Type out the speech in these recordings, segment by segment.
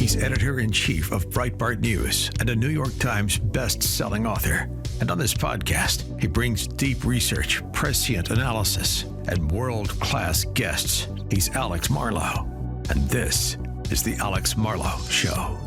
He's editor-in-chief of Breitbart News and a New York Times best-selling author. And on this podcast, he brings deep research, prescient analysis, and world-class guests. He's Alex Marlow, and this is The Alex Marlow Show.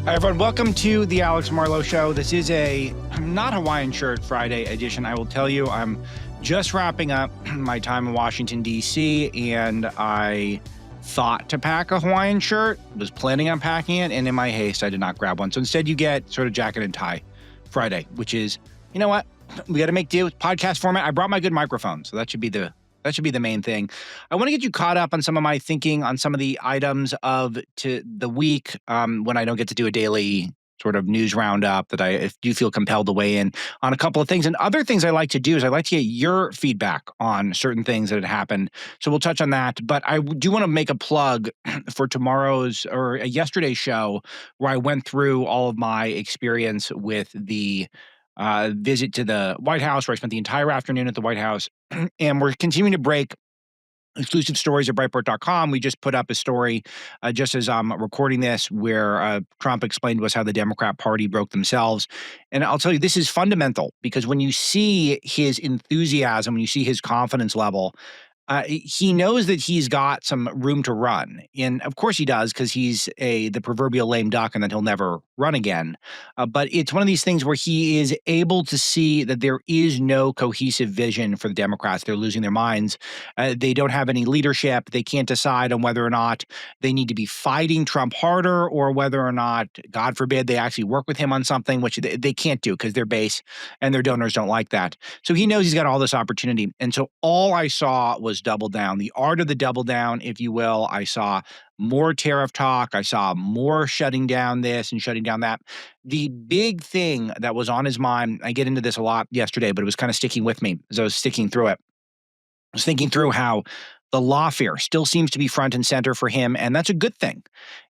Hi, everyone. Welcome to The Alex Marlow Show. This is a not Hawaiian shirt Friday edition. I will tell you, I'm just wrapping up my time in Washington, D.C., and I thought to pack a Hawaiian shirt, was planning on packing it, and in my haste, I did not grab one. So instead, you get sort of jacket and tie Friday, which is, you know what? We got to make do with podcast format. I brought my good microphone, so that should be the main thing. I want to get you caught up on some of my thinking on some of the items of the week when I don't get to do a daily sort of news roundup that I do feel compelled to weigh in on a couple of things. And other things I like to do is I like to get your feedback on certain things that had happened. So we'll touch on that. But I do want to make a plug for tomorrow's or yesterday's show where I went through all of my experience with the visit to the White House, where I spent the entire afternoon at the White House. And we're continuing to break exclusive stories at Breitbart.com. We just put up a story just as I'm recording this where Trump explained to us how the Democrat Party broke themselves. And I'll tell you, this is fundamental because when you see his enthusiasm, when you see his confidence level, he knows that he's got some room to run. And of course he does, because he's the proverbial lame duck and that he'll never run again. But it's one of these things where he is able to see that there is no cohesive vision for the Democrats. They're losing their minds. They don't have any leadership. They can't decide on whether or not they need to be fighting Trump harder or whether or not, God forbid, they actually work with him on something, which they can't do because their base and their donors don't like that. So he knows he's got all this opportunity. And so all I saw was double down, the art of the double down, if you will. I saw more tariff talk. I saw more shutting down this and shutting down that. The big thing that was on his mind, I get into this a lot yesterday, but it was kind of sticking with me as I was sticking through it. I was thinking through how the lawfare still seems to be front and center for him, and that's a good thing.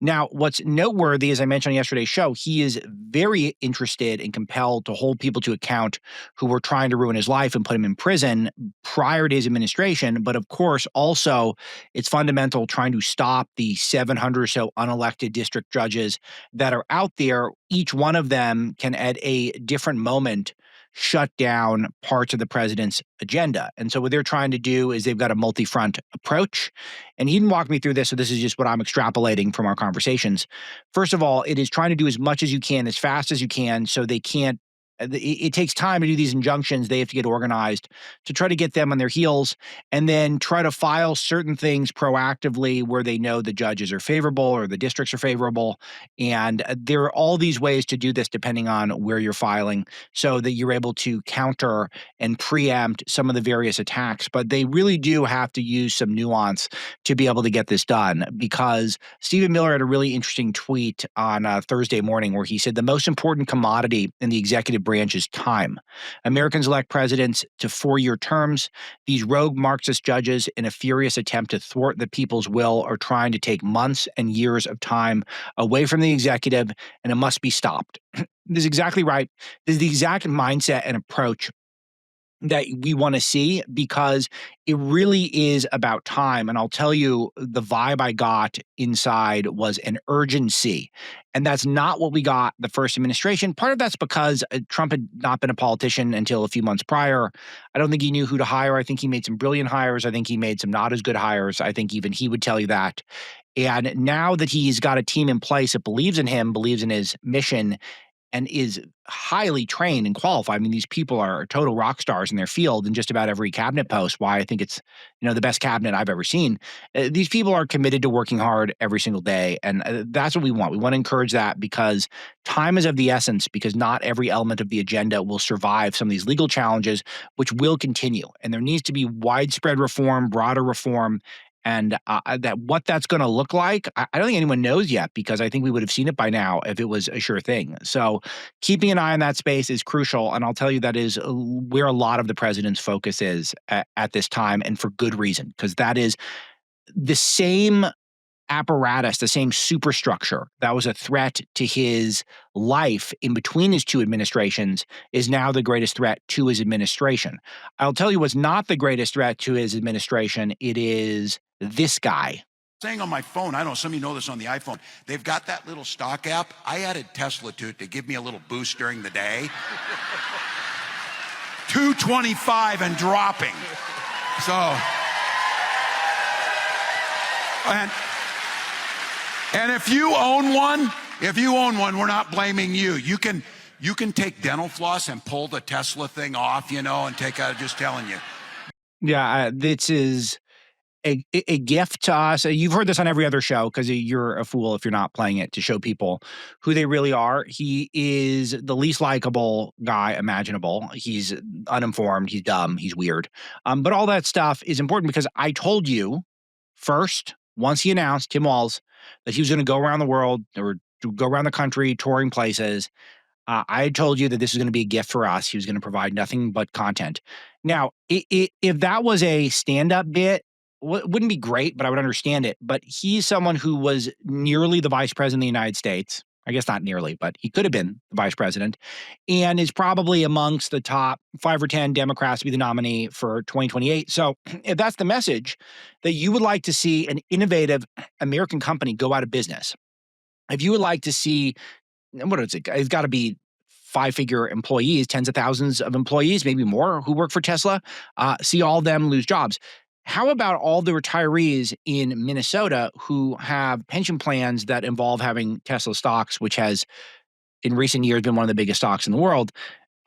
Now, what's noteworthy, as I mentioned on yesterday's show, he is very interested and compelled to hold people to account who were trying to ruin his life and put him in prison prior to his administration. But of course, also, it's fundamental trying to stop the 700 or so unelected district judges that are out there. Each one of them can, at a different moment, shut down parts of the president's agenda. And so what they're trying to do is they've got a multi-front approach. And he didn't walk me through this, so this is just what I'm extrapolating from our conversations. First of all, it is trying to do as much as you can, as fast as you can, so they can't. It takes time to do these injunctions. They have to get organized to try to get them on their heels and then try to file certain things proactively where they know the judges are favorable or the districts are favorable. And there are all these ways to do this depending on where you're filing so that you're able to counter and preempt some of the various attacks. But they really do have to use some nuance to be able to get this done, because Stephen Miller had a really interesting tweet on Thursday morning where he said the most important commodity in the executive branch is time. Americans elect presidents to 4-year terms. These rogue Marxist judges, in a furious attempt to thwart the people's will, are trying to take months and years of time away from the executive, and it must be stopped. This is exactly right. This is the exact mindset and approach that we want to see, because it really is about time. And I'll tell you, the vibe I got inside was an urgency. And that's not what we got the first administration. Part of that's because Trump had not been a politician until a few months prior. I don't think he knew who to hire. I think he made some brilliant hires. I think he made some not as good hires. I think even he would tell you that. And now that he's got a team in place that believes in him, believes in his mission, and is highly trained and qualified. I mean, these people are total rock stars in their field in just about every cabinet post. Why I think it's, the best cabinet I've ever seen. These people are committed to working hard every single day. And that's what we want. We want to encourage that, because time is of the essence, because not every element of the agenda will survive some of these legal challenges, which will continue. And there needs to be widespread reform, broader reform. And what that's going to look like, I don't think anyone knows yet, because I think we would have seen it by now if it was a sure thing. So keeping an eye on that space is crucial. And I'll tell you, that is where a lot of the president's focus is at this time, and for good reason, because that is the same apparatus, the same superstructure that was a threat to his life in between his two administrations is now the greatest threat to his administration. I'll tell you what's not the greatest threat to his administration. It is this guy. saying on my phone, I don't know, some of you know this on the iPhone, they've got that little stock app. I added Tesla to it to give me a little boost during the day. 225 and dropping. So, and if you own one, we're not blaming you. You can take dental floss and pull the Tesla thing off, and take out, just telling you. Yeah, this is a gift to us. You've heard this on every other show because you're a fool if you're not playing it to show people who they really are. He is the least likable guy imaginable. He's uninformed. He's dumb. He's weird. But all that stuff is important because I told you first, once he announced, Tim Walz, that he was going to go around the world or go around the country touring places. I told you that this is going to be a gift for us. He was going to provide nothing but content. Now, if that was a stand-up bit, wouldn't be great, but I would understand it. But he's someone who was nearly the vice president of the United States. I guess not nearly, but he could have been the vice president, and is probably amongst the top 5 or 10 Democrats to be the nominee for 2028. So if that's the message, that you would like to see an innovative American company go out of business, if you would like to see, what is it? It's got to be 5-figure employees, tens of thousands of employees, maybe more, who work for Tesla, see all of them lose jobs. How about all the retirees in Minnesota who have pension plans that involve having Tesla stocks, which has in recent years been one of the biggest stocks in the world?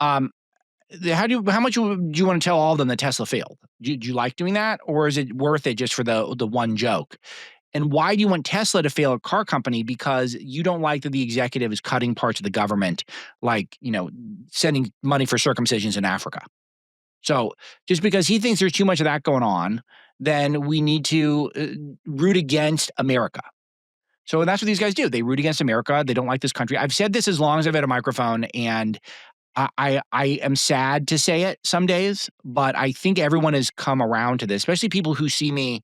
How much do you want to tell all of them that Tesla failed? Do you like doing that, or is it worth it just for the one joke? And why do you want Tesla to fail a car company? Because you don't like that the executive is cutting parts of the government, like, sending money for circumcisions in Africa. So just because he thinks there's too much of that going on, then we need to root against America. So that's what these guys do. They root against America. They don't like this country. I've said this as long as I've had a microphone, and I am sad to say it some days, but I think everyone has come around to this, especially people who see me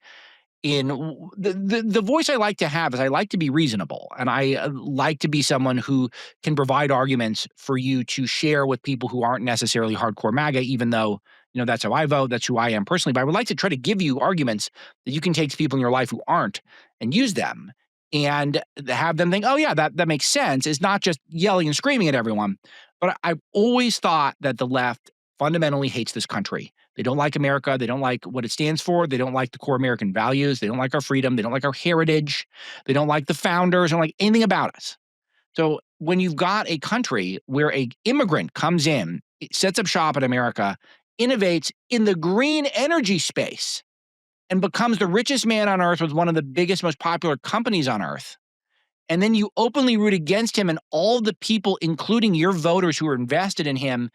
in the voice I like to have is I like to be reasonable, and I like to be someone who can provide arguments for you to share with people who aren't necessarily hardcore MAGA, even though, that's how I vote. That's who I am personally. But I would like to try to give you arguments that you can take to people in your life who aren't and use them and have them think, oh yeah, that makes sense. It's not just yelling and screaming at everyone. But I've always thought that the left fundamentally hates this country. They don't like America. They don't like what it stands for. They don't like the core American values. They don't like our freedom. They don't like our heritage. They don't like the founders. They don't like anything about us. So when you've got a country where an immigrant comes in, sets up shop in America, innovates in the green energy space, and becomes the richest man on earth with one of the biggest, most popular companies on earth, and then you openly root against him and all the people, including your voters who are invested in him,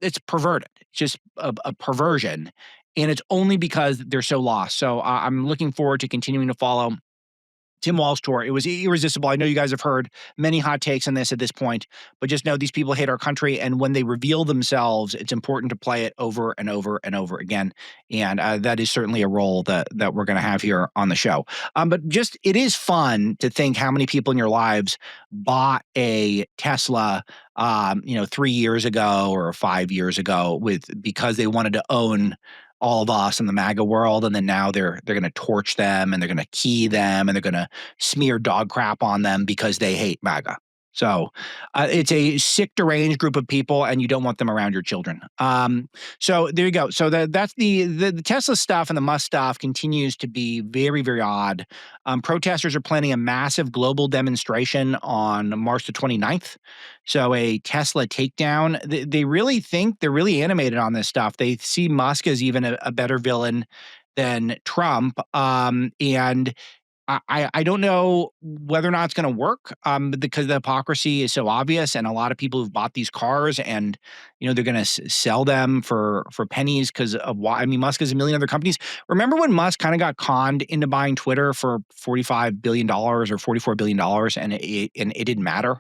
it's perverted. It's just a perversion. And it's only because they're so lost. So I'm looking forward to continuing to follow Tim Walz tour. It was irresistible. I know you guys have heard many hot takes on this at this point, but just know these people hate our country. And when they reveal themselves, it's important to play it over and over and over again. And that is certainly a role that we're going to have here on the show. But just, it is fun to think how many people in your lives bought a Tesla, 3 years ago or 5 years ago because they wanted to own all of us in the MAGA world, and then now they're going to torch them, and they're going to key them, and they're going to smear dog crap on them because they hate MAGA. So it's a sick, deranged group of people, and you don't want them around your children. So there you go. So that's the Tesla stuff, and the Musk stuff continues to be very, very odd. Protesters are planning a massive global demonstration on March the 29th. So a Tesla takedown. They really think they're really animated on this stuff. They see Musk as even a better villain than Trump. And I don't know whether or not it's going to work because the hypocrisy is so obvious, and a lot of people who've bought these cars and they're going to sell them for pennies because of why. I mean, Musk has a million other companies. Remember when Musk kind of got conned into buying Twitter for $45 billion or $44 billion, and it didn't matter?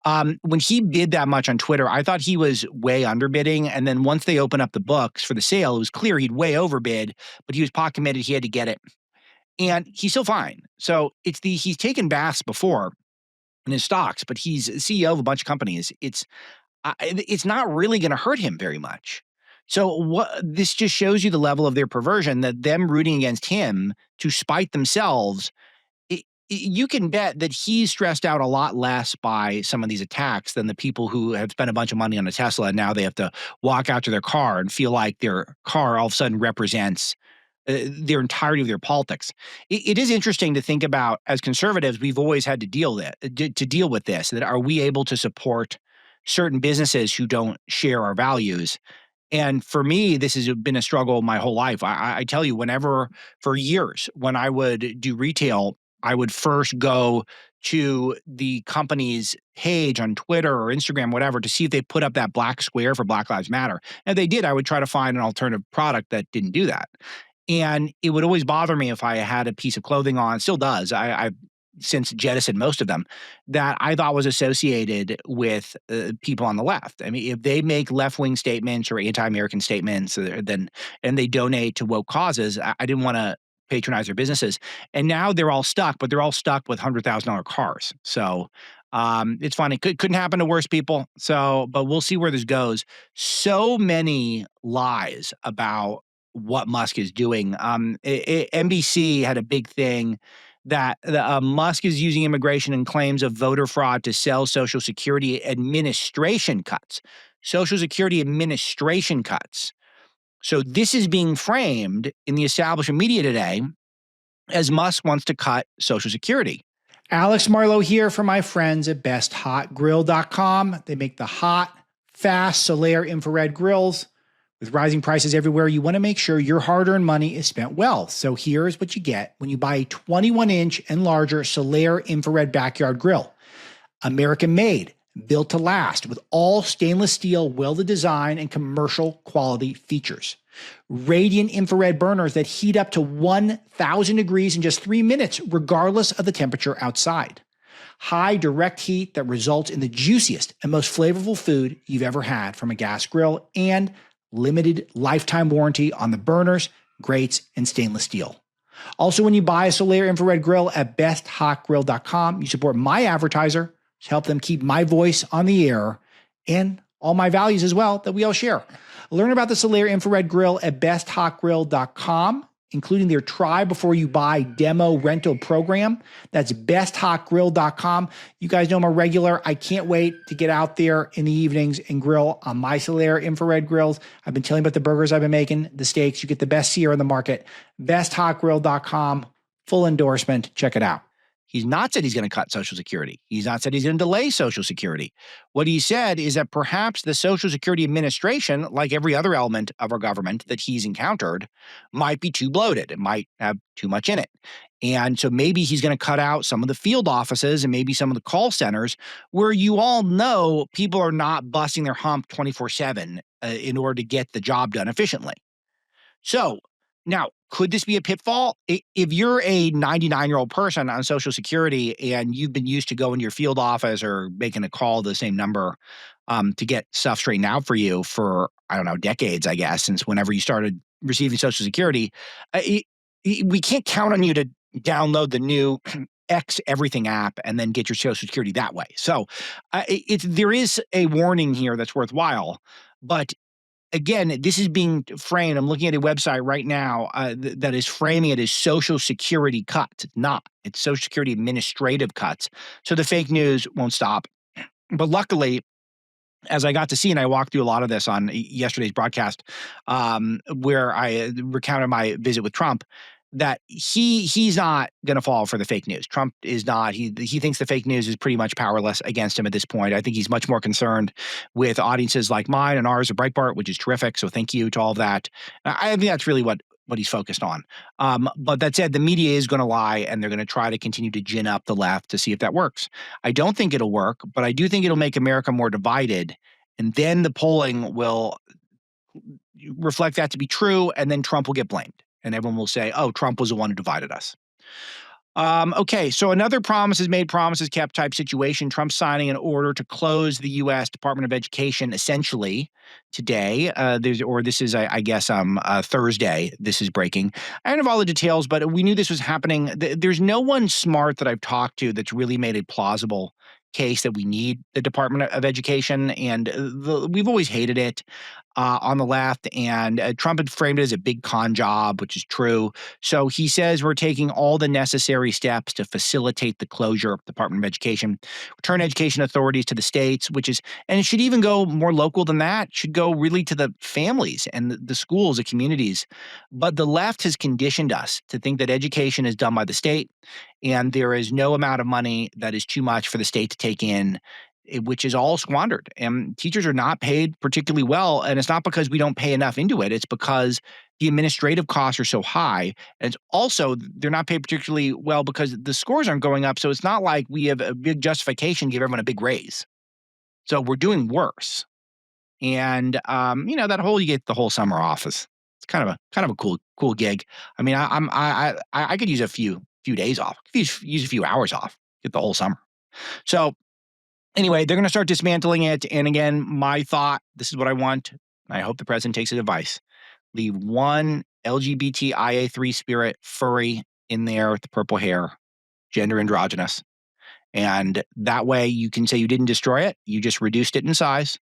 When he bid that much on Twitter, I thought he was way underbidding, and then once they opened up the books for the sale, it was clear he'd way overbid, but he was pot committed. He had to get it. And he's still fine. So he's taken baths before in his stocks, but he's CEO of a bunch of companies. It's not really going to hurt him very much. So what this just shows you the level of their perversion, that them rooting against him to spite themselves. You can bet that he's stressed out a lot less by some of these attacks than the people who have spent a bunch of money on a Tesla, and now they have to walk out to their car and feel like their car all of a sudden represents their entirety of their politics. It is interesting to think about. As conservatives, we've always had to deal with this. That are we able to support certain businesses who don't share our values? And for me, this has been a struggle my whole life. I tell you, for years, when I would do retail, I would first go to the company's page on Twitter or Instagram, whatever, to see if they put up that black square for Black Lives Matter. And if they did, I would try to find an alternative product that didn't do that. And it would always bother me if I had a piece of clothing on, still does. I've since jettisoned most of them, that I thought was associated with people on the left. I mean, if they make left-wing statements or anti-American statements, and they donate to woke causes, I didn't want to patronize their businesses. And now they're all stuck, but they're all stuck with $100,000 cars. So it's funny. Couldn't happen to worse people. So, but we'll see where this goes. So many lies about what Musk is doing. NBC had a big thing that Musk is using immigration and claims of voter fraud to sell Social Security administration cuts. Social Security administration cuts. So this is being framed in the establishment media today as Musk wants to cut Social Security. Alex Marlow here for my friends at BestHotGrill.com. They make the hot, fast Solaire infrared grills. With rising prices everywhere, you want to make sure your hard-earned money is spent well. So here's what you get when you buy a 21-inch and larger Solaire infrared backyard grill. American-made, built to last, with all stainless steel welded design and commercial quality features. Radiant infrared burners that heat up to 1,000 degrees in just 3 minutes, regardless of the temperature outside. High direct heat that results in the juiciest and most flavorful food you've ever had from a gas grill, and limited lifetime warranty on the burners, grates, and stainless steel. Also, when you buy a Solaire infrared grill at BestHotGrill.com, you support my advertiser to help them keep my voice on the air and all my values as well that we all share. Learn about the Solaire infrared grill at BestHotGrill.com, including their try before you buy demo rental program. That's BestHotGrill.com. You guys know I'm a regular. I can't wait to get out there in the evenings and grill on my Solaire infrared grills. I've been telling you about the burgers I've been making, the steaks. You get the best sear in the market. BestHotGrill.com. Full endorsement. Check it out. He's not said he's going to cut Social Security. He's not said he's going to delay Social Security. What he said is that perhaps the Social Security Administration, like every other element of our government that he's encountered, might be too bloated. It might have too much in it. And so maybe he's going to cut out some of the field offices and maybe some of the call centers where you all know people are not busting their hump 24/7 in order to get the job done efficiently. So now, could this be a pitfall? If you're a 99-year-old person on Social Security and you've been used to going to your field office or making a call to the same number to get stuff straightened out for you for, I don't know, decades, I guess, since whenever you started receiving Social Security, we can't count on you to download the new X Everything app and then get your Social Security that way. So there is a warning here that's worthwhile, but again, this is being framed. I'm looking at a website right now that is framing it as Social Security cuts. It's not. It's Social Security administrative cuts. So the fake news won't stop. But luckily, as I got to see, and I walked through a lot of this on yesterday's broadcast, where I recounted my visit with Trump, that he's not going to fall for the fake news. Trump is not. He thinks the fake news is pretty much powerless against him at this point. I think he's much more concerned with audiences like mine and ours at Breitbart, which is terrific. So thank you to all of that. I think that's really what he's focused on. But that said, the media is going to lie, and they're going to try to continue to gin up the left to see if that works. I don't think it'll work, but I do think it'll make America more divided. And then the polling will reflect that to be true, and then Trump will get blamed. And everyone will say, oh, Trump was the one who divided us. Okay, so another promises made, promises kept type situation. Trump signing an order to close the U.S. Department of Education essentially today. This is, I guess, Thursday. This is breaking. I don't have all the details, but we knew this was happening. There's no one smart that I've talked to that's really made a plausible case that we need the Department of Education, and we've always hated it on the left. And Trump had framed it as a big con job, which is true. So he says we're taking all the necessary steps to facilitate the closure of the Department of Education, return education authorities to the states, and it should even go more local than that. It should go really to the families and the schools, the communities. But the left has conditioned us to think that education is done by the state, and there is no amount of money that is too much for the state to take in, which is all squandered. And teachers are not paid particularly well. And it's not because we don't pay enough into it. It's because the administrative costs are so high. And it's also, they're not paid particularly well because the scores aren't going up. So it's not like we have a big justification to give everyone a big raise. So we're doing worse. And, that whole, you get the whole summer off it's kind of a cool gig. I mean, I could use a few days off, use a few hours off, get the whole summer. So anyway, they're going to start dismantling it. And again, my thought, this is what I want. I hope the president takes the advice. Leave one LGBTIA3 spirit furry in there with the purple hair, gender androgynous. And that way you can say you didn't destroy it. You just reduced it in size.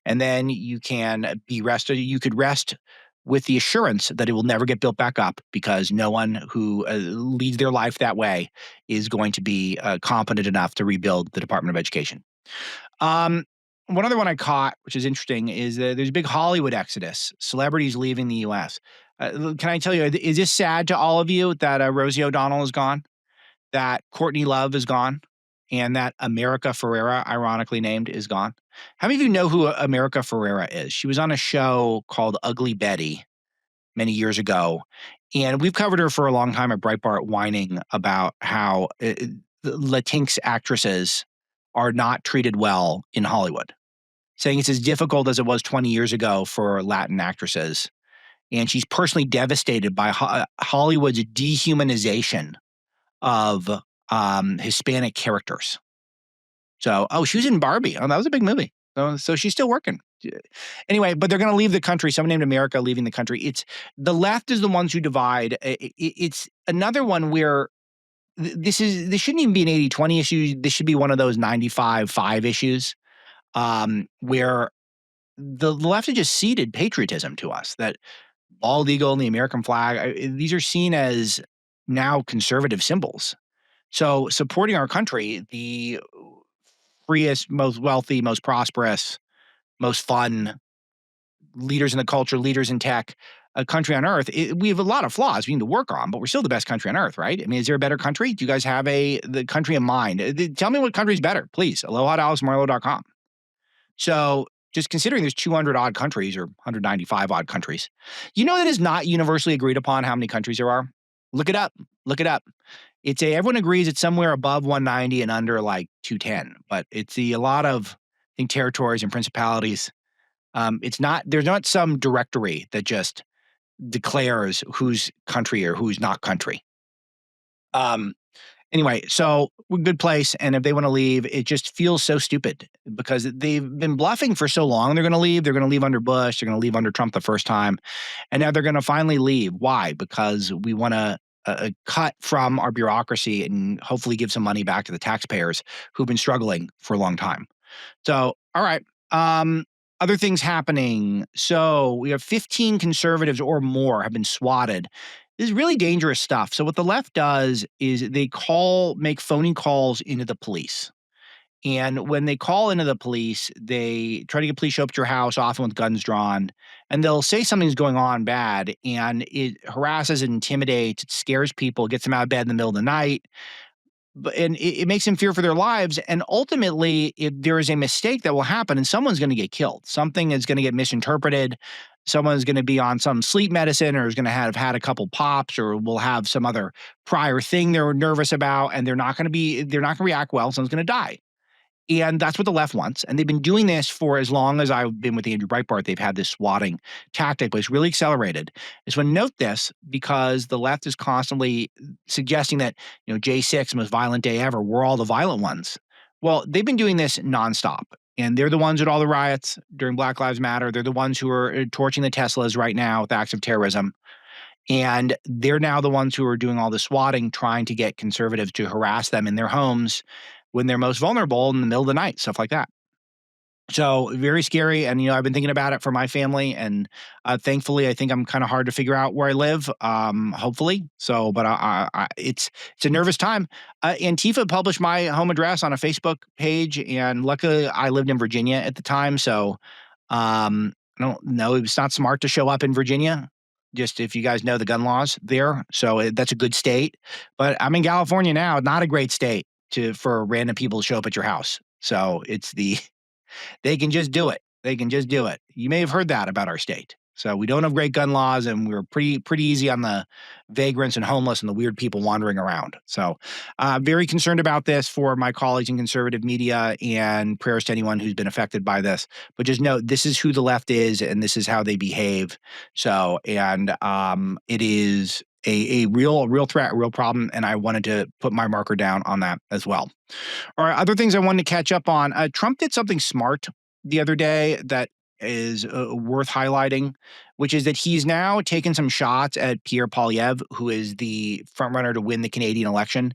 And then you can be rested. You could rest with the assurance that it will never get built back up, because no one who leads their life that way is going to be competent enough to rebuild the Department of Education. One other one I caught, which is interesting, is there's a big Hollywood exodus, celebrities leaving the U.S. Can I tell you, is this sad to all of you that Rosie O'Donnell is gone, that Courtney Love is gone, and that America Ferrera, ironically named, is gone? How many of you know who America Ferrera is? She was on a show called Ugly Betty many years ago, and we've covered her for a long time at Breitbart, whining about how Latinx actresses are not treated well in Hollywood, saying it's as difficult as it was 20 years ago for Latin actresses. And she's personally devastated by Hollywood's dehumanization of Hispanic characters. So, she was in Barbie. Oh, that was a big movie. So she's still working. Anyway, but they're going to leave the country. Someone named America leaving the country. It's the left is the ones who divide. It's another one where this shouldn't even be an 80-20 issue. This should be one of those 95-5 issues where the left has just ceded patriotism to us, that bald eagle and the American flag, these are seen as now conservative symbols. So supporting our country, the freest, most wealthy, most prosperous, most fun leaders in the culture, leaders in tech, a country on earth. We have a lot of flaws we need to work on, but we're still the best country on earth, right? I mean, is there a better country? Do you guys have the country in mind? Tell me what country's better, please. aloha@alexmarlow.com. So just considering there's 200 odd countries or 195 odd countries, that is not universally agreed upon how many countries there are. Look it up. Everyone agrees it's somewhere above 190 and under like 210, but it's a lot of, I think, territories and principalities. There's not some directory that just declares who's country or who's not country. Anyway, so we're a good place. And if they want to leave, it just feels so stupid because they've been bluffing for so long. They're going to leave. They're going to leave under Bush. They're going to leave under Trump the first time. And now they're going to finally leave. Why? Because we want to cut from our bureaucracy and hopefully give some money back to the taxpayers who've been struggling for a long time. So, all right. Other things happening. So we have 15 conservatives or more have been swatted. This is really dangerous stuff. So what the left does is they make phony calls into the police. And when they call into the police, they try to get police show up at your house, often with guns drawn, and they'll say something's going on bad, and it harasses and intimidates, it scares people, gets them out of bed in the middle of the night, and it makes them fear for their lives. And ultimately, if there is a mistake that will happen, and someone's going to get killed, something is going to get misinterpreted, someone's going to be on some sleep medicine, or is going to have had a couple pops, or will have some other prior thing they're nervous about, and they're not going to react well. Someone's going to die. And that's what the left wants. And they've been doing this for as long as I've been with Andrew Breitbart. They've had this swatting tactic, but it's really accelerated. I just want to note this because the left is constantly suggesting that, J6, most violent day ever, we're all the violent ones. Well, they've been doing this nonstop. And they're the ones at all the riots during Black Lives Matter. They're the ones who are torching the Teslas right now with acts of terrorism. And they're now the ones who are doing all the swatting, trying to get conservatives to harass them in their homes, when they're most vulnerable in the middle of the night, stuff like that. So very scary. And, I've been thinking about it for my family. And thankfully, I think I'm kind of hard to figure out where I live, hopefully. So, but it's a nervous time. Antifa published my home address on a Facebook page. And luckily, I lived in Virginia at the time. So I don't know. It's not smart to show up in Virginia. Just if you guys know the gun laws there. So that's a good state. But I'm in California now. Not a great state for random people to show up at your house. So they can just do it. They can just do it. You may have heard that about our state. So we don't have great gun laws, and we're pretty easy on the vagrants and homeless and the weird people wandering around. So very concerned about this for my colleagues in conservative media, and prayers to anyone who's been affected by this. But just know this is who the left is, and this is how they behave. So, and it is a real threat, a real problem, and I wanted to put my marker down on that as well. All right, other things I wanted to catch up on. Trump did something smart the other day that is worth highlighting, which is that he's now taken some shots at Pierre Poilievre, who is the frontrunner to win the Canadian election.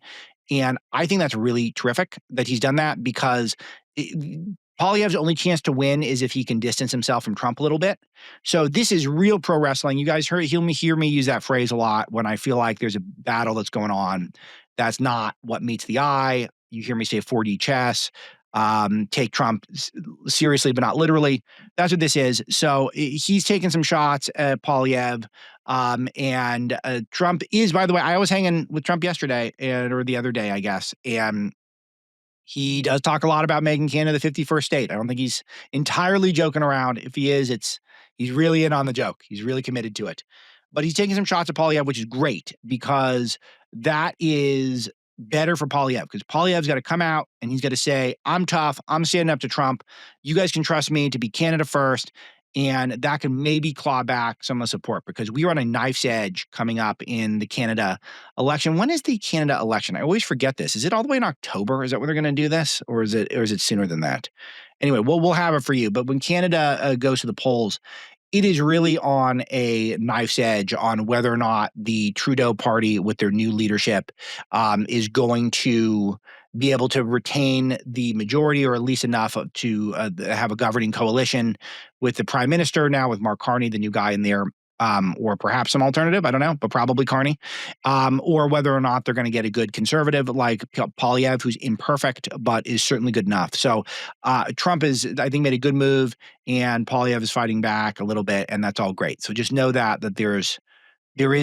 And I think that's really terrific that he's done that, because Poilievre's only chance to win is if he can distance himself from Trump a little bit. So this is real pro wrestling. You guys hear me use that phrase a lot when I feel like there's a battle that's going on. That's not what meets the eye. You hear me say 4D chess. Take Trump seriously, but not literally. That's what this is. So he's taking some shots at Poilievre. And Trump is, by the way, I was hanging with Trump yesterday or the other day, I guess. And he does talk a lot about making Canada the 51st state. I don't think he's entirely joking around. If he is, he's really in on the joke. He's really committed to it. But he's taking some shots at Poilievre, which is great, because that is better for Poilievre, because Poilievre's got to come out and he's got to say, I'm tough. I'm standing up to Trump. You guys can trust me to be Canada first. And that can maybe claw back some of the support, because we are on a knife's edge coming up in the Canada election. When is the Canada election? I always forget this. Is it all the way in October? Is that when they're going to do this? Or is it sooner than that? Anyway, we'll have it for you. But when Canada goes to the polls, it is really on a knife's edge on whether or not the Trudeau party with their new leadership is going to be able to retain the majority, or at least enough to have a governing coalition with the prime minister now, with Mark Carney, the new guy in there, or perhaps some alternative, I don't know, but probably Carney, or whether or not they're going to get a good conservative like Poilievre, who's imperfect, but is certainly good enough. So Trump is, I think, made a good move, and Poilievre is fighting back a little bit, and that's all great. So just know that there is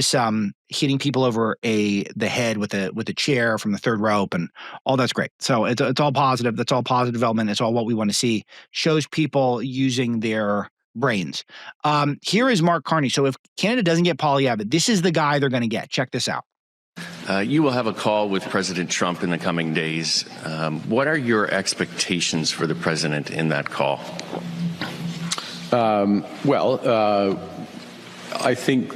some hitting people over the head with a chair from the third rope, and all that's great. So it's all positive. That's all positive development. It's all what we want to see. Shows people using their brains. Here is Mark Carney. So if Canada doesn't get Poilievre, this is the guy they're going to get. Check this out. You will have a call with President Trump in the coming days. What are your expectations for the president in that call? I think,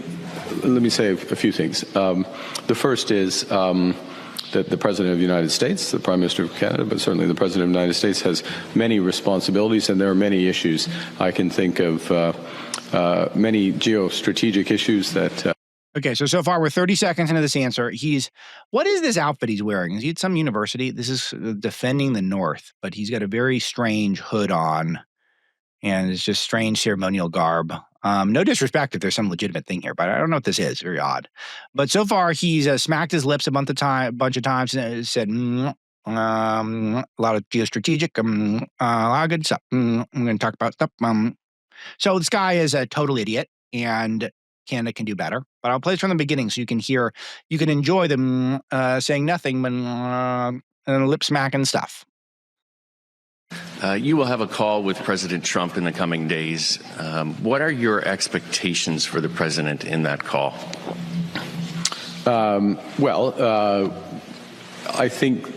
let me say a few things. The first is that the President of the United States, the Prime Minister of Canada, but certainly the President of the United States, has many responsibilities, and there are many issues. I can think of many geostrategic issues that... Okay, so far we're 30 seconds into this answer. What is this outfit he's wearing? Is he at some university? This is defending the North, but he's got a very strange hood on, and it's just strange ceremonial garb. No disrespect if there's some legitimate thing here, but I don't know what this is. Very odd. But so far, he's smacked his lips a bunch of times and said, a lot of geostrategic, a lot of good stuff. I'm going to talk about stuff. So this guy is a total idiot, and Canada can do better. But I'll play it from the beginning so you can enjoy them saying nothing and lip smacking stuff. You will have a call with President Trump in the coming days. What are your expectations for the president in that call? I think,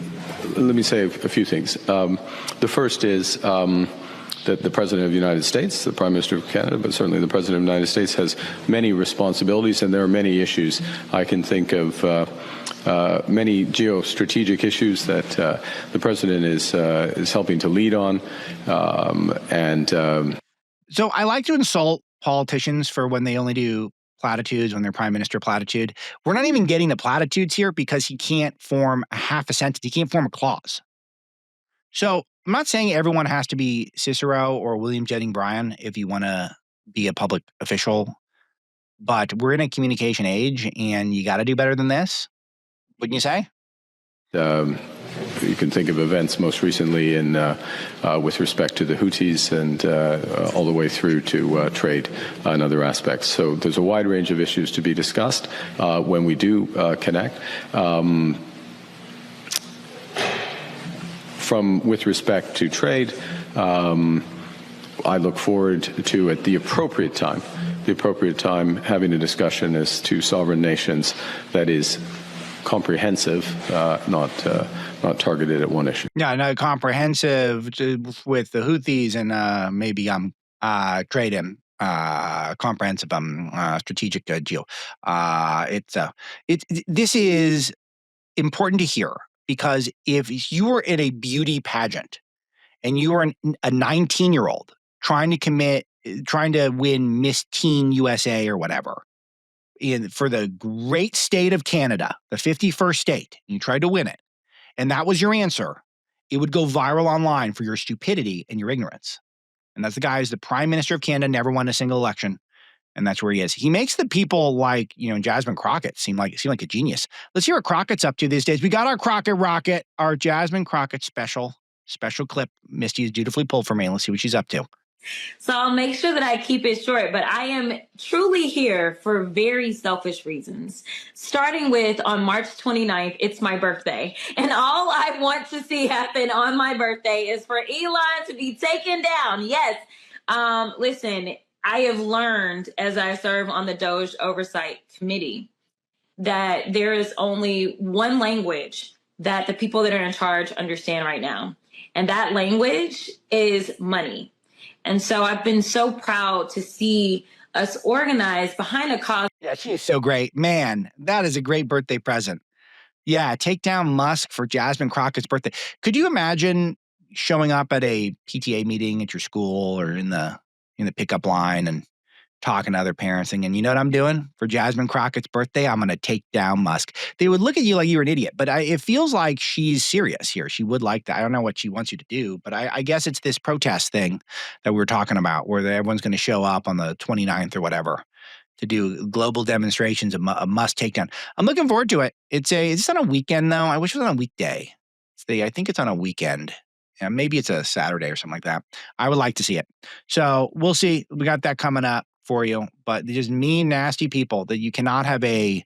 let me say a few things. The first is that the President of the United States, the Prime Minister of Canada, but certainly the President of the United States, has many responsibilities, and there are many issues. I can think of many geostrategic issues that the President is helping to lead on. So I like to insult politicians for when they only do platitudes, when they're Prime Minister platitude. We're not even getting the platitudes here because he can't form a half a sentence. He can't form a clause. So I'm not saying everyone has to be Cicero or William Jennings Bryan if you want to be a public official, but we're in a communication age and you got to do better than this. Wouldn't you say? You can think of events most recently with respect to the Houthis and all the way through to trade and other aspects. So there's a wide range of issues to be discussed when we do connect. With respect to trade, I look forward to, at the appropriate time, having a discussion as to sovereign nations that is comprehensive, not targeted at one issue. Yeah, no, comprehensive with the Houthis and maybe trade and comprehensive strategic deal. This is important to hear, because if you were in a beauty pageant and you are a 19-year-old trying to win Miss Teen USA or whatever, for the great state of Canada, the 51st state, you tried to win it, and that was your answer, it would go viral online for your stupidity and your ignorance. And that's the guy who's the Prime Minister of Canada, never won a single election. And that's where he is. He makes the people like, Jasmine Crockett seem like a genius. Let's hear what Crockett's up to these days. We got our Crockett Rocket, our Jasmine Crockett special clip. Misty is dutifully pulled for me. Let's see what she's up to. So I'll make sure that I keep it short, but I am truly here for very selfish reasons. Starting with, on March 29th, it's my birthday. And all I want to see happen on my birthday is for Elon to be taken down. Yes. Listen, I have learned as I serve on the Doge Oversight Committee that there is only one language that the people that are in charge understand right now. And that language is money. And so I've been so proud to see us organized behind a cause. Yeah, she is so great. Man, that is a great birthday present. Yeah, take down Musk for Jasmine Crockett's birthday. Could you imagine showing up at a PTA meeting at your school or in the pickup line and talking to other parents and you know what I'm doing for Jasmine Crockett's birthday? I'm going to take down Musk. They would look at you like you were an idiot, but it feels like she's serious here. She would like that. I don't know what she wants you to do, but I guess it's this protest thing that we were talking about where everyone's going to show up on the 29th or whatever to do global demonstrations of Musk takedown. I'm looking forward to it. It's on a weekend though. I wish it was on a weekday. I think it's on a weekend. Yeah, maybe it's a Saturday or something like that. I would like to see it. So we'll see. We got that coming up for you, but they're just mean, nasty people that you cannot have an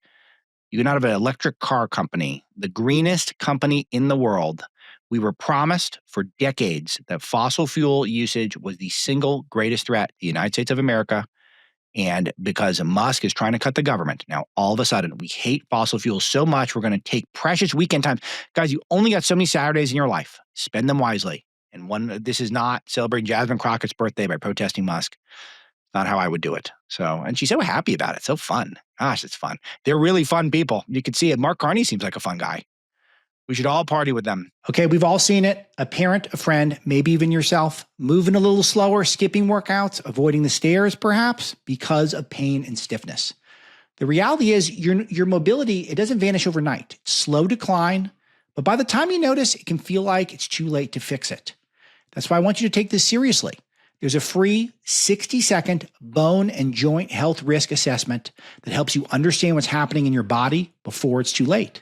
electric car company, the greenest company in the world. We were promised for decades that fossil fuel usage was the single greatest threat to the United States of America. And because Musk is trying to cut the government, now all of a sudden we hate fossil fuels so much, we're going to take precious weekend times. Guys, you only got so many Saturdays in your life. Spend them wisely. And this is not celebrating Jasmine Crockett's birthday by protesting Musk. Not how I would do it. So, and she's so happy about it. So fun. Gosh, it's fun. They're really fun people. You can see it. Mark Carney seems like a fun guy. We should all party with them. Okay, we've all seen it. A parent, a friend, maybe even yourself, moving a little slower, skipping workouts, avoiding the stairs perhaps because of pain and stiffness. The reality is your mobility, it doesn't vanish overnight. It's slow decline, but by the time you notice, it can feel like it's too late to fix it. That's why I want you to take this seriously. There's a free 60-second bone and joint health risk assessment that helps you understand what's happening in your body before it's too late.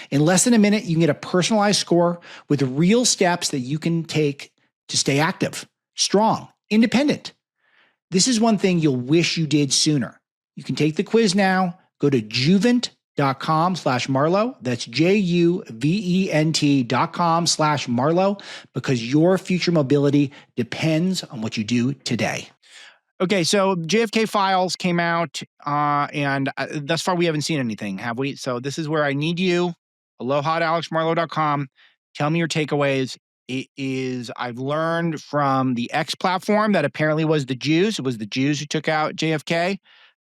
In less than a minute, you can get a personalized score with real steps that you can take to stay active, strong, independent. This is one thing you'll wish you did sooner. You can take the quiz now. Go to juvent.com/Marlow. That's JUVENT.com/Marlow, because your future mobility depends on what you do today. Okay, so JFK Files came out, and thus far we haven't seen anything, have we? So this is where I need you. Aloha at alexmarlow.com. Tell me your takeaways. It is, I've learned from the X platform that apparently was the Jews. It was the Jews who took out JFK.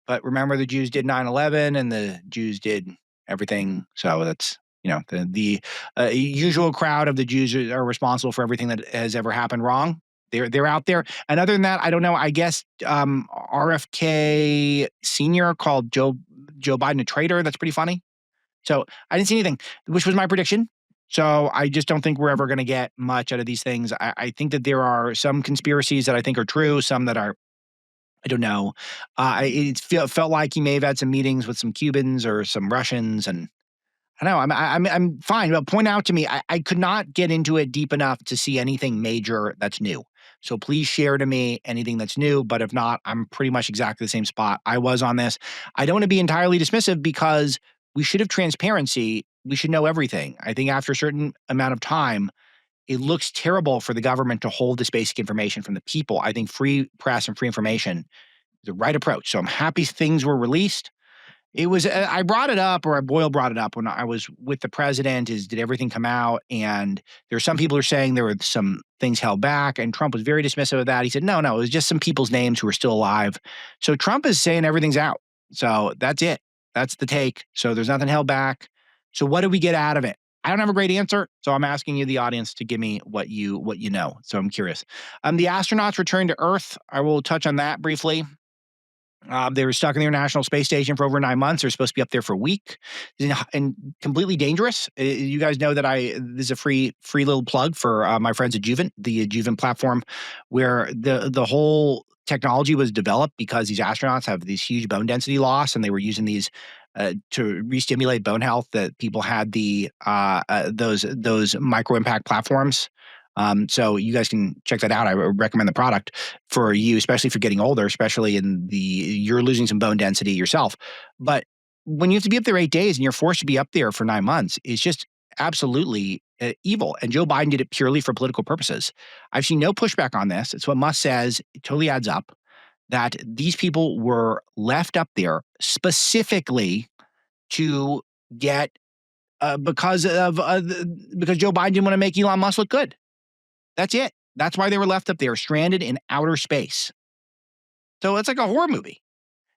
But remember, the Jews did 9/11 and the Jews did everything. So that's, the usual crowd of the Jews are responsible for everything that has ever happened wrong. They're out there. And other than that, I don't know. I guess RFK Sr. called Joe Biden a traitor. That's pretty funny. So I didn't see anything, which was my prediction. So I just don't think we're ever going to get much out of these things. I think that there are some conspiracies that I think are true, some that are, I don't know. Felt like he may have had some meetings with some Cubans or some Russians, and I don't know. I'm fine. But point out to me, I could not get into it deep enough to see anything major that's new. So please share to me anything that's new. But if not, I'm pretty much exactly the same spot I was on this. I don't want to be entirely dismissive because we should have transparency. We should know everything. I think after a certain amount of time, it looks terrible for the government to hold this basic information from the people. I think free press and free information is the right approach. So I'm happy things were released. It was, I brought it up, or Boyle brought it up when I was with the president, did everything come out? And there are some people who are saying there were some things held back, and Trump was very dismissive of that. He said, no, it was just some people's names who are still alive. So Trump is saying everything's out. So that's it. That's the take. So there's nothing held back. So what do we get out of it? I don't have a great answer. So I'm asking you, the audience, to give me what you know. So I'm curious. The astronauts returned to Earth. I will touch on that briefly. They were stuck in the International Space Station for over 9 months. They're supposed to be up there for a week, and completely dangerous. You guys know that this is a free little plug for my friends at Juvent, the Juvent platform, where the whole technology was developed because these astronauts have these huge bone density loss, and they were using these to re-stimulate bone health. That people had those micro impact platforms. So you guys can check that out. I recommend the product for you, especially if you're getting older, especially you're losing some bone density yourself. But when you have to be up there 8 days and you're forced to be up there for 9 months, it's just absolutely evil. And Joe Biden did it purely for political purposes. I've seen no pushback on this. It's what Musk says. It totally adds up that these people were left up there specifically to get, because Joe Biden didn't want to make Elon Musk look good. That's it. That's why they were left up there, stranded in outer space. So it's like a horror movie.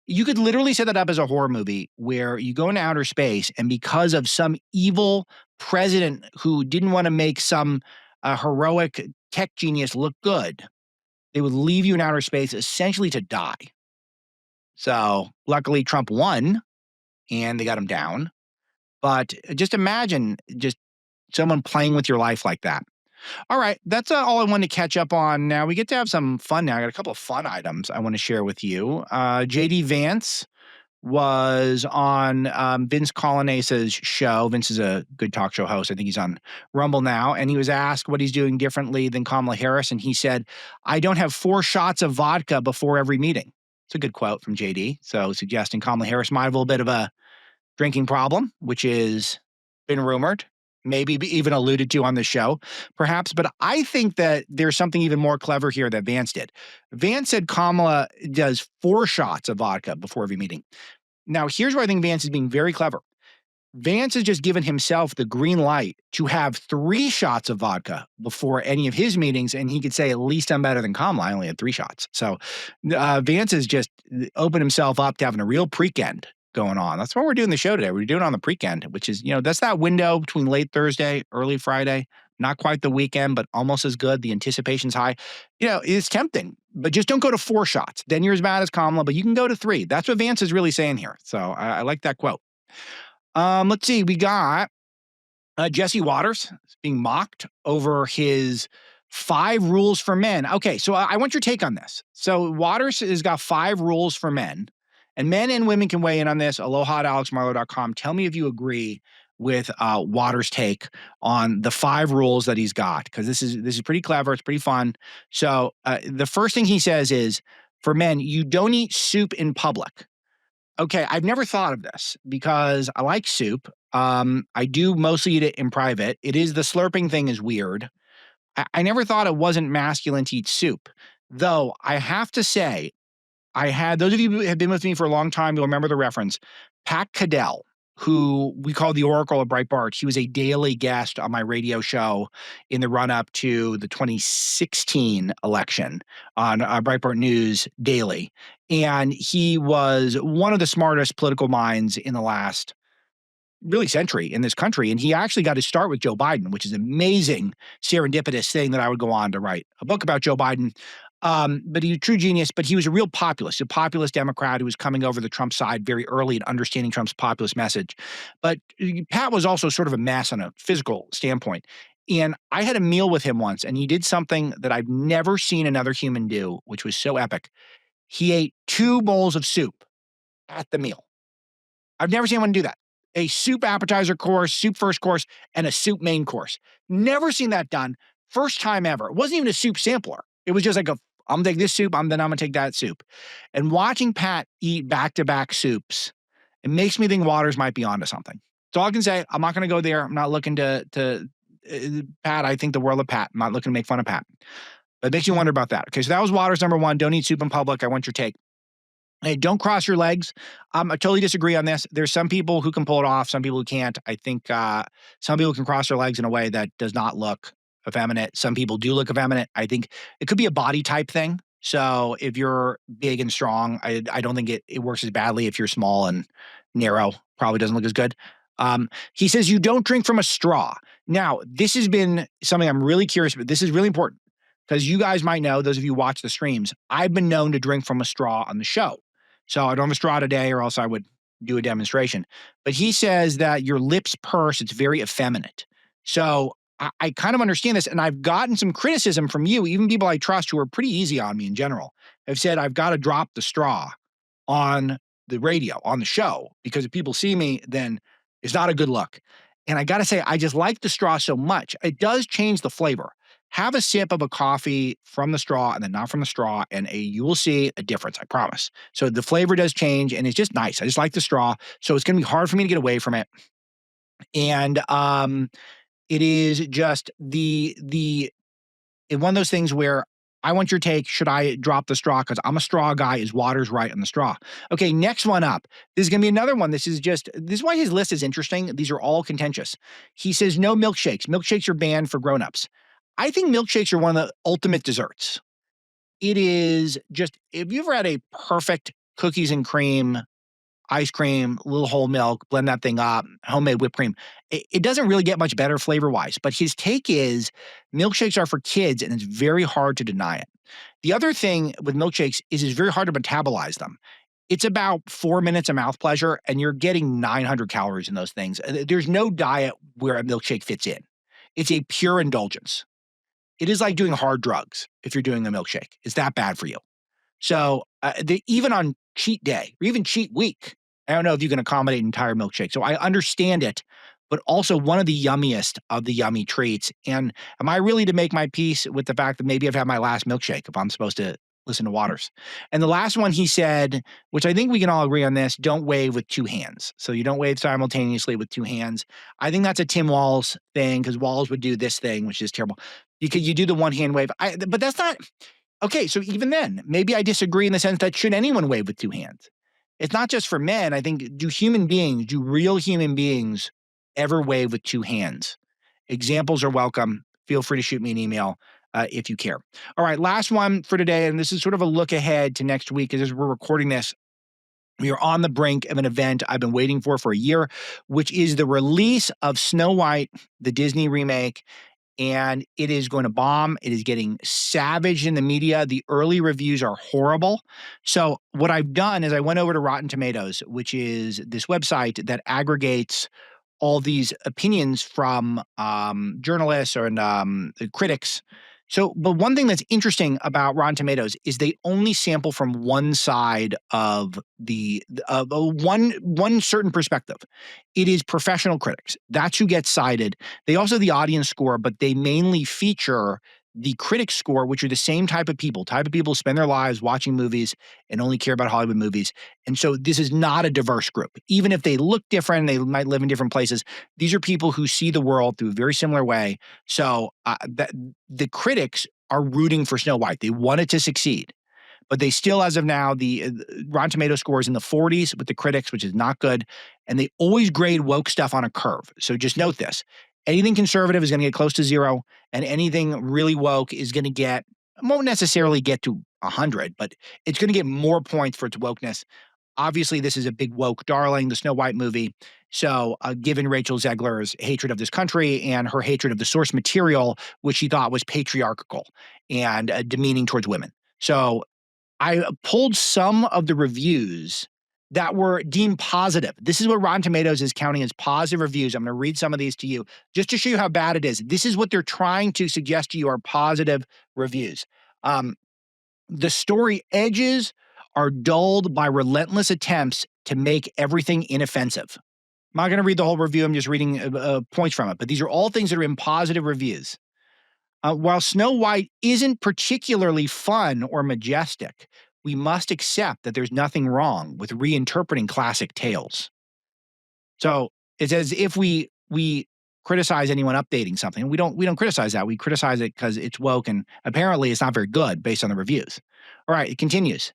You could literally set that up as a horror movie where you go into outer space, and because of some evil president who didn't want to make some heroic tech genius look good, they would leave you in outer space essentially to die. So luckily Trump won and they got him down. But just imagine just someone playing with your life like that. All right, that's all I wanted to catch up on. Now we get to have some fun now. I got a couple of fun items I want to share with you. JD Vance was on Vince Colonnase's show. Vince is a good talk show host. I think he's on Rumble now. And he was asked what he's doing differently than Kamala Harris. And he said, I don't have 4 shots of vodka before every meeting. It's a good quote from JD. So suggesting Kamala Harris might have a little bit of a drinking problem, which is been rumored. Maybe even alluded to on the show, perhaps. But I think that there's something even more clever here that Vance did. Vance said Kamala does 4 shots of vodka before every meeting. Now, here's where I think Vance is being very clever. Vance has just given himself the green light to have 3 shots of vodka before any of his meetings, and he could say, at least I'm better than Kamala. I only had 3 shots. So Vance has just opened himself up to having a real pre-end going on. That's why we're doing the show today. We're doing it on the pre-end, which is, that's that window between late Thursday, early Friday, not quite the weekend, but almost as good. The anticipation's high. It's tempting, but just don't go to 4 shots. Then you're as bad as Kamala, but you can go to 3. That's what Vance is really saying here. So I like that quote. Let's see. We got Jesse Waters being mocked over his 5 rules for men. Okay, so I want your take on this. So Waters has got 5 rules for men. And men and women can weigh in on this. Aloha at alexmarlow.com. Tell me if you agree with Waters' take on the 5 rules that he's got, because this is pretty clever. It's pretty fun. So the first thing he says is, for men, you don't eat soup in public. Okay, I've never thought of this because I like soup. I do mostly eat it in private. It is, the slurping thing is weird. I never thought it wasn't masculine to eat soup. Though I have to say, those of you who have been with me for a long time, you'll remember the reference. Pat Caddell, who we call the Oracle of Breitbart, he was a daily guest on my radio show in the run-up to the 2016 election on Breitbart News Daily. And he was one of the smartest political minds in the last really century in this country. And he actually got his start with Joe Biden, which is an amazing serendipitous thing that I would go on to write a book about Joe Biden. But he's a true genius, but he was a real populist, a populist Democrat who was coming over the Trump side very early and understanding Trump's populist message. But Pat was also sort of a mess on a physical standpoint. And I had a meal with him once, and he did something that I've never seen another human do, which was so epic. He ate 2 bowls of soup at the meal. I've never seen anyone do that. A soup appetizer course, soup first course, and a soup main course. Never seen that done. First time ever. It wasn't even a soup sampler. It was just like I'm gonna take this soup, then I'm gonna take that soup. And watching Pat eat back-to-back soups, it makes me think Waters might be onto something. So all I can say, I'm not gonna go there. I'm not looking to Pat. I think the world of Pat. I'm not looking to make fun of Pat. But it makes you wonder about that. Okay, so that was Waters number 1. Don't eat soup in public. I want your take. Hey, don't cross your legs. I totally disagree on this. There's some people who can pull it off, some people who can't. I think some people can cross their legs in a way that does not look effeminate. Some people do look effeminate. I think it could be a body type thing. So if you're big and strong, I don't think it works as badly. If you're small and narrow, probably doesn't look as good. He says you don't drink from a straw. Now, this has been something I'm really curious about. This is really important because you guys might know, those of you who watch the streams, I've been known to drink from a straw on the show. So I don't have a straw today or else I would do a demonstration. But he says that your lips purse, it's very effeminate. So I kind of understand this. And I've gotten some criticism from you, even people I trust who are pretty easy on me in general, have said I've got to drop the straw on the radio, on the show, because if people see me, then it's not a good look. And I got to say, I just like the straw so much. It does change the flavor. Have a sip of a coffee from the straw and then not from the straw, and you will see a difference, I promise. So the flavor does change, and it's just nice. I just like the straw, so it's going to be hard for me to get away from it. And it is just one of those things where I want your take. Should I drop the straw? Because I'm a straw guy. Is Waters right on the straw? Okay, next one up. This is going to be another one. This is why his list is interesting. These are all contentious. He says no milkshakes. Milkshakes are banned for grown-ups. I think milkshakes are one of the ultimate desserts. It is just, if you've ever had a perfect cookies and cream, ice cream, little whole milk, blend that thing up, homemade whipped cream, it doesn't really get much better flavor-wise. But his take is milkshakes are for kids, and it's very hard to deny it. The other thing with milkshakes is it's very hard to metabolize them. It's about 4 minutes of mouth pleasure, and you're getting 900 calories in those things. There's no diet where a milkshake fits in. It's a pure indulgence. It is like doing hard drugs if you're doing a milkshake. It's that bad for you. So even on cheat day or even cheat week, I don't know if you can accommodate an entire milkshake. So I understand it, but also one of the yummiest of the yummy treats. And am I really to make my peace with the fact that maybe I've had my last milkshake if I'm supposed to listen to Waters? And the last one he said, which I think we can all agree on this, don't wave with 2 hands. So you don't wave simultaneously with 2 hands. I think that's a Tim Walz thing because Walz would do this thing, which is terrible. You do the 1-hand wave. But that's not, okay, so even then, maybe I disagree in the sense that should anyone wave with 2 hands? It's not just for men. I think, do real human beings ever wave with 2 hands? Examples are welcome. Feel free to shoot me an email if you care. All right, last one for today, and this is sort of a look ahead to next week as we're recording this. We are on the brink of an event I've been waiting for a year, which is the release of Snow White, the Disney remake. And it is going to bomb. It is getting savaged in the media. The early reviews are horrible. So what I've done is I went over to Rotten Tomatoes, which is this website that aggregates all these opinions from journalists or critics. So, but one thing that's interesting about Rotten Tomatoes is they only sample from one side of one certain perspective. It is professional critics. That's who gets cited. They also have the audience score, but they mainly feature the critic score, which are the same type of people who spend their lives watching movies and only care about Hollywood movies. And so this is not a diverse group. Even if they look different, they might live in different places. These are people who see the world through a very similar way. So the critics are rooting for Snow White. They want it to succeed. But they still, as of now, the Rotten Tomato score is in the 40s with the critics, which is not good. And they always grade woke stuff on a curve. So just note this. Anything conservative is going to get close to 0, and anything really woke is going to won't necessarily get to 100, but it's going to get more points for its wokeness. Obviously, this is a big woke darling, the Snow White movie. So given Rachel Zegler's hatred of this country and her hatred of the source material, which she thought was patriarchal and demeaning towards women. So I pulled some of the reviews that were deemed positive. This is what Rotten Tomatoes is counting as positive reviews. I'm going to read some of these to you just to show you how bad it is. This is what they're trying to suggest to you are positive reviews. The story edges are dulled by relentless attempts to make everything inoffensive. I'm not going to read the whole review. I'm just reading points from it. But these are all things that are in positive reviews. While Snow White isn't particularly fun or majestic, we must accept that there's nothing wrong with reinterpreting classic tales. So it's as if we criticize anyone updating something. We don't criticize that. We criticize it because it's woke, and apparently it's not very good based on the reviews. All right, it continues.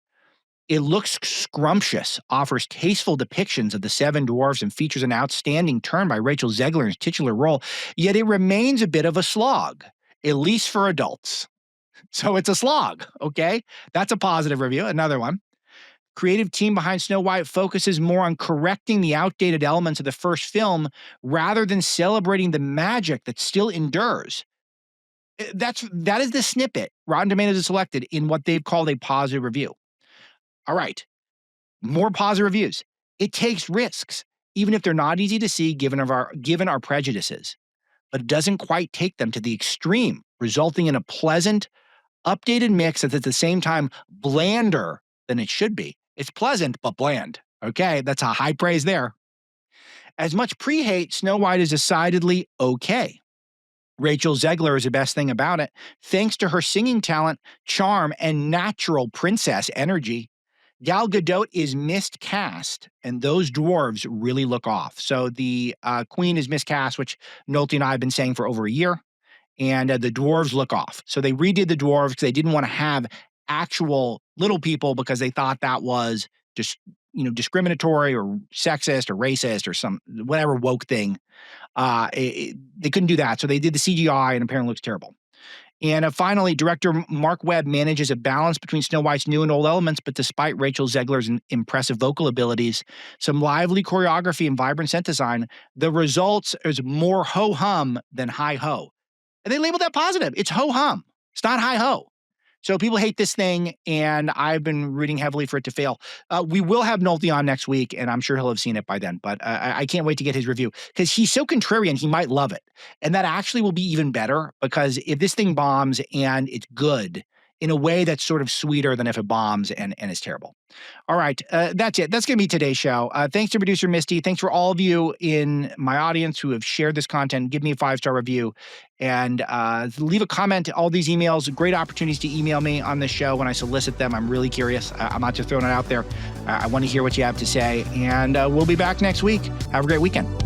It looks scrumptious, offers tasteful depictions of the seven dwarfs, and features an outstanding turn by Rachel Zegler in its titular role, yet it remains a bit of a slog, at least for adults. So it's a slog, okay? That's a positive review. Another one. Creative team behind Snow White focuses more on correcting the outdated elements of the first film rather than celebrating the magic that still endures. That is the snippet Rotten Tomatoes has selected in what they've called a positive review. All right, more positive reviews. It takes risks, even if they're not easy to see given our prejudices, but it doesn't quite take them to the extreme, resulting in a pleasant, updated mix that's at the same time blander than it should be. It's pleasant, but bland. Okay, that's a high praise there. As much pre-hate, Snow White is decidedly okay. Rachel Zegler is the best thing about it, thanks to her singing talent, charm, and natural princess energy. Gal Gadot is miscast, and those dwarves really look off. So the queen is miscast, which Nolte and I have been saying for over a year, and the dwarves look off. So they redid the dwarves because they didn't want to have actual little people because they thought that was just, discriminatory or sexist or racist or some whatever woke thing. They couldn't do that. So they did the CGI, and apparently it looks terrible. And finally, director Mark Webb manages a balance between Snow White's new and old elements, but despite Rachel Zegler's impressive vocal abilities, some lively choreography, and vibrant set design, the result is more ho-hum than hi-ho. And they labeled that positive. It's ho-hum. It's not hi-ho. So people hate this thing, and I've been rooting heavily for it to fail. We will have Nolte on next week, and I'm sure he'll have seen it by then. But I can't wait to get his review because he's so contrarian, he might love it. And that actually will be even better because if this thing bombs and it's good in a way that's sort of sweeter than if it bombs and is terrible. All right, that's it. That's going to be today's show. Thanks to producer Misty. Thanks for all of you in my audience who have shared this content. Give me a 5-star review and leave a comment. All these emails, great opportunities to email me on this show when I solicit them. I'm really curious. I'm not just throwing it out there. I want to hear what you have to say. And we'll be back next week. Have a great weekend.